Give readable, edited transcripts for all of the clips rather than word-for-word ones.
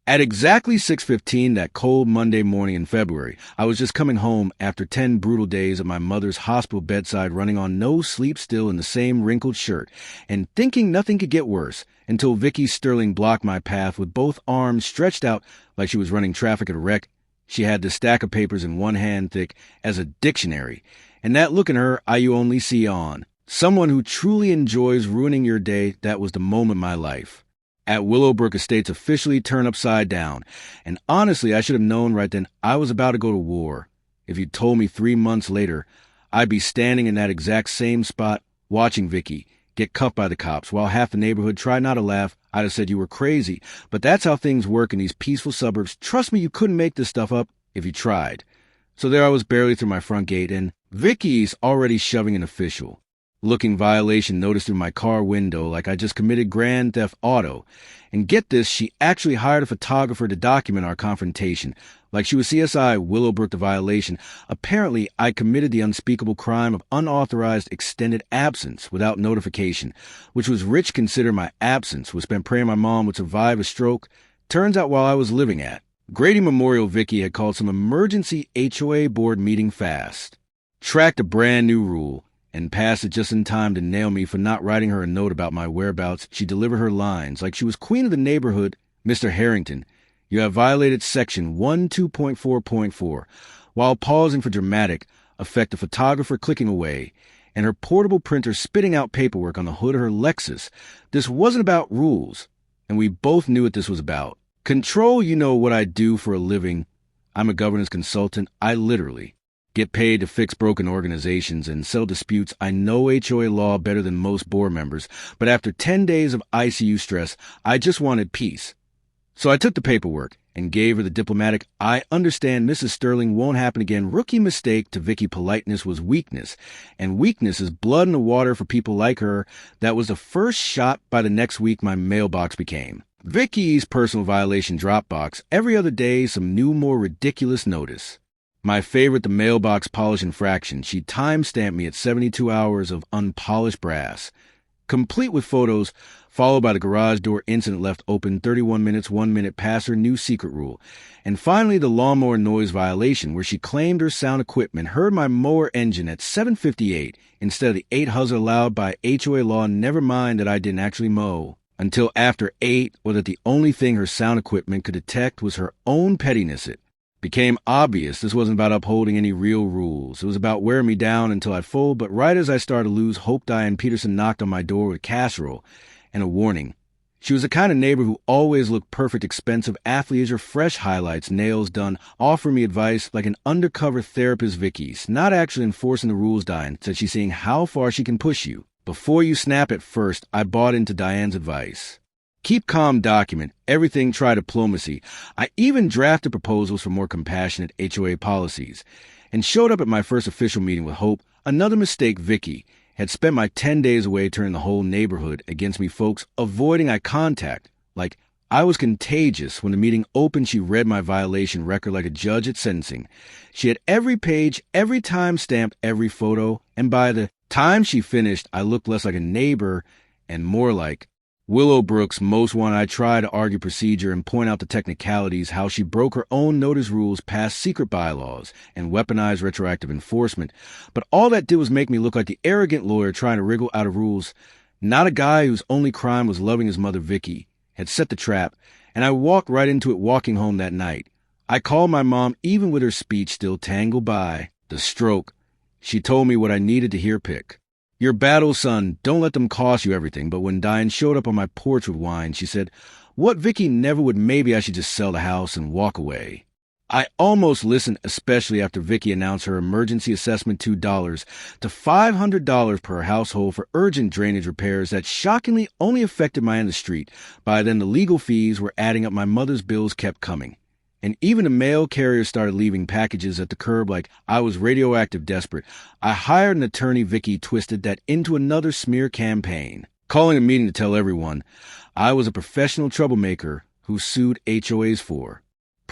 At exactly 6:15 that cold Monday morning in February, I was just coming home after 10 brutal days at my mother's hospital bedside, running on no sleep, still in the same wrinkled shirt, and thinking nothing could get worse until Vicky Sterling blocked my path with both arms stretched out like she was running traffic at a wreck. She had the stack of papers in one hand thick as a dictionary, and that look in her eye you only see on someone who truly enjoys ruining your day. That was the moment my life at Willowbrook Estates officially turned upside down. And honestly, I should have known right then I was about to go to war. If you'd told me 3 months later, I'd be standing in that exact same spot watching Vicky get cuffed by the cops while half the neighborhood tried not to laugh, I'd have said you were crazy. But that's how things work in these peaceful suburbs. Trust me, you couldn't make this stuff up if you tried. So there I was, barely through my front gate, and Vicky's already shoving an official. Looking violation notice through my car window like I just committed grand theft auto. And get this, she actually hired a photographer to document our confrontation. Like she was CSI Willowbrook the violation. Apparently, I committed the unspeakable crime of unauthorized extended absence without notification, which was Rich considered my absence, was spent praying my mom would survive a stroke. Turns out while I was living at Grady Memorial, Vicky had called some emergency HOA board meeting fast, tracked a brand new rule, and passed it just in time to nail me for not writing her a note about my whereabouts. She delivered her lines like she was queen of the neighborhood. Mr. Harrington, you have violated section 12.4.4, while pausing for dramatic effect, the photographer clicking away, and her portable printer spitting out paperwork on the hood of her Lexus. This wasn't about rules, and we both knew what this was about. Control. You know what I do for a living. I'm a governance consultant. I literally get paid to fix broken organizations and settle disputes. I know HOA law better than most board members, but after 10 days of ICU stress, I just wanted peace. So I took the paperwork and gave her the diplomatic, I understand Mrs. Sterling won't happen again. Rookie mistake to Vicky. Politeness was weakness, and weakness is blood in the water for people like her. That was the first shot. By the next week, my mailbox became Vicky's personal violation Dropbox. Every other day, some new, more ridiculous notice. My favorite, the mailbox polish infraction. She time-stamped me at 72 hours of unpolished brass, complete with photos, followed by the garage door incident left open 31 minutes, 1 minute past her new secret rule. And finally, the lawnmower noise violation, where she claimed her sound equipment heard my mower engine at 7:58 instead of the 8 hazard allowed by HOA law. Never mind that I didn't actually mow until after 8, or that the only thing her sound equipment could detect was her own pettiness. It became obvious this wasn't about upholding any real rules. It was about wearing me down until I fold. But right as I started to lose hope, Diane Peterson knocked on my door with a casserole and a warning. She was the kind of neighbor who always looked perfect, expensive, athleisure, fresh highlights, nails done, offering me advice like an undercover therapist. Vicky's not actually enforcing the rules, Diane, said she's seeing how far she can push you. Before you snap at first, I bought into Diane's advice. Keep calm, document everything, try diplomacy. I even drafted proposals for more compassionate HOA policies and showed up at my first official meeting with hope. Another mistake. Vicky had spent my 10 days away turning the whole neighborhood against me, folks, avoiding eye contact. Like I was contagious. When the meeting opened, she read my violation record like a judge at sentencing. She had every page, every time stamped, every photo, and by the time she finished, I looked less like a neighbor and more like Willowbrook's most wanted. I tried to argue procedure and point out the technicalities, how she broke her own notice rules, passed secret bylaws, and weaponized retroactive enforcement. But all that did was make me look like the arrogant lawyer trying to wriggle out of rules, not a guy whose only crime was loving his mother. Vicky had set the trap, and I walked right into it walking home that night. I called my mom, even with her speech still tangled by the stroke. She told me what I needed to hear. Pick your battle, son. Don't let them cost you everything. But when Diane showed up on my porch with wine, she said, what Vicky never would, maybe I should just sell the house and walk away. I almost listened, especially after Vicky announced her emergency assessment $2 to $500 per household for urgent drainage repairs that shockingly only affected my end of the street. By then, the legal fees were adding up. My mother's bills kept coming. And even the mail carriers started leaving packages at the curb like I was radioactive desperate. I hired an attorney. Vicky twisted that into another smear campaign, calling a meeting to tell everyone I was a professional troublemaker who sued HOAs for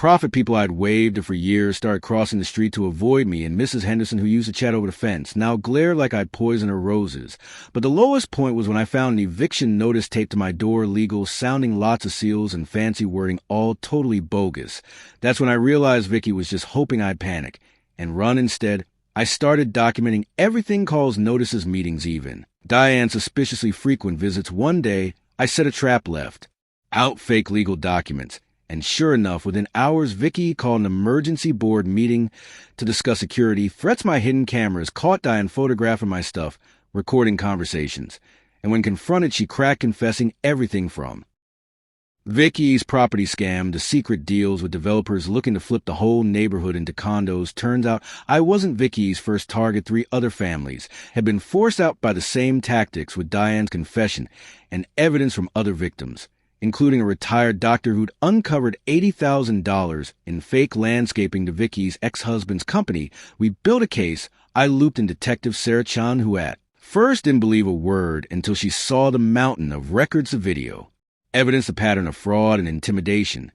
profit people I'd waved to for years started crossing the street to avoid me, and Mrs. Henderson, who used to chat over the fence, now glared like I'd poisoned her roses. But the lowest point was when I found an eviction notice taped to my door, legal, sounding lots of seals and fancy wording, all totally bogus. That's when I realized Vicky was just hoping I'd panic and run instead. I started documenting everything, calls, notices, meetings even. Diane's suspiciously frequent visits. One day, I set a trap, left out fake legal documents. And sure enough, within hours, Vicky called an emergency board meeting to discuss security, threats my hidden cameras, caught Diane photographing my stuff, recording conversations. And when confronted, she cracked, confessing everything from Vicky's property scam to secret deals with developers looking to flip the whole neighborhood into condos. Turns out I wasn't Vicky's first target. 3 other families had been forced out by the same tactics, with Diane's confession and evidence from other victims, including a retired doctor who'd uncovered $80,000 in fake landscaping to Vicky's ex-husband's company. We built a case. I looped in Detective Sarah Chan, who at first didn't believe a word until she saw the mountain of records of video, evidence, a pattern of fraud and intimidation,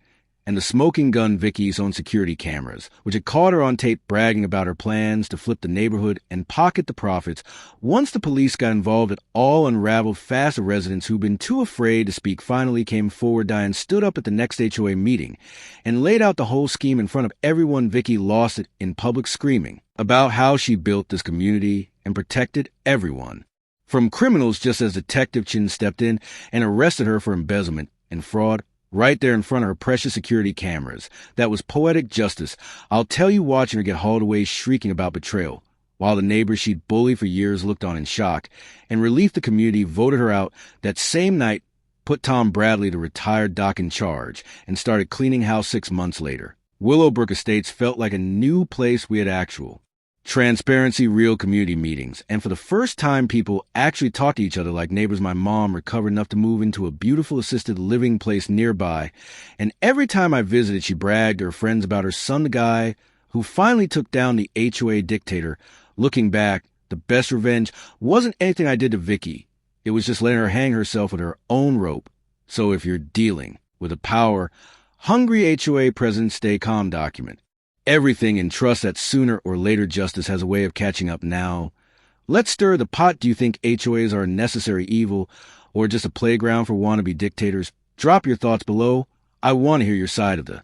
and the smoking gun, Vicky's own security cameras, which had caught her on tape bragging about her plans to flip the neighborhood and pocket the profits. Once the police got involved, it all unraveled fast. Residents who'd been too afraid to speak finally came forward. Diane stood up at the next HOA meeting and laid out the whole scheme in front of everyone. Vicky lost it in public, screaming about how she built this community and protected everyone from criminals, just as Detective Chin stepped in and arrested her for embezzlement and fraud right there in front of her precious security cameras. That was poetic justice. I'll tell you, watching her get hauled away shrieking about betrayal, while the neighbors she'd bullied for years looked on in shock. And relief, the community voted her out. That same night, put Tom Bradley, the retired doc, in charge, and started cleaning house 6 months later. Willowbrook Estates felt like a new place. We had actual transparency, real community meetings, and for the first time, people actually talked to each other like neighbors. My mom recovered enough to move into a beautiful assisted living place nearby, and every time I visited, she bragged to her friends about her son, the guy who finally took down the HOA dictator. Looking back, the best revenge wasn't anything I did to Vicky. It was just letting her hang herself with her own rope. So if you're dealing with a power-hungry HOA president, stay calm. Document everything and trust that sooner or later justice has a way of catching up. Now, let's stir the pot. Do you think HOAs are a necessary evil or just a playground for wannabe dictators? Drop your thoughts below. I want to hear your side of the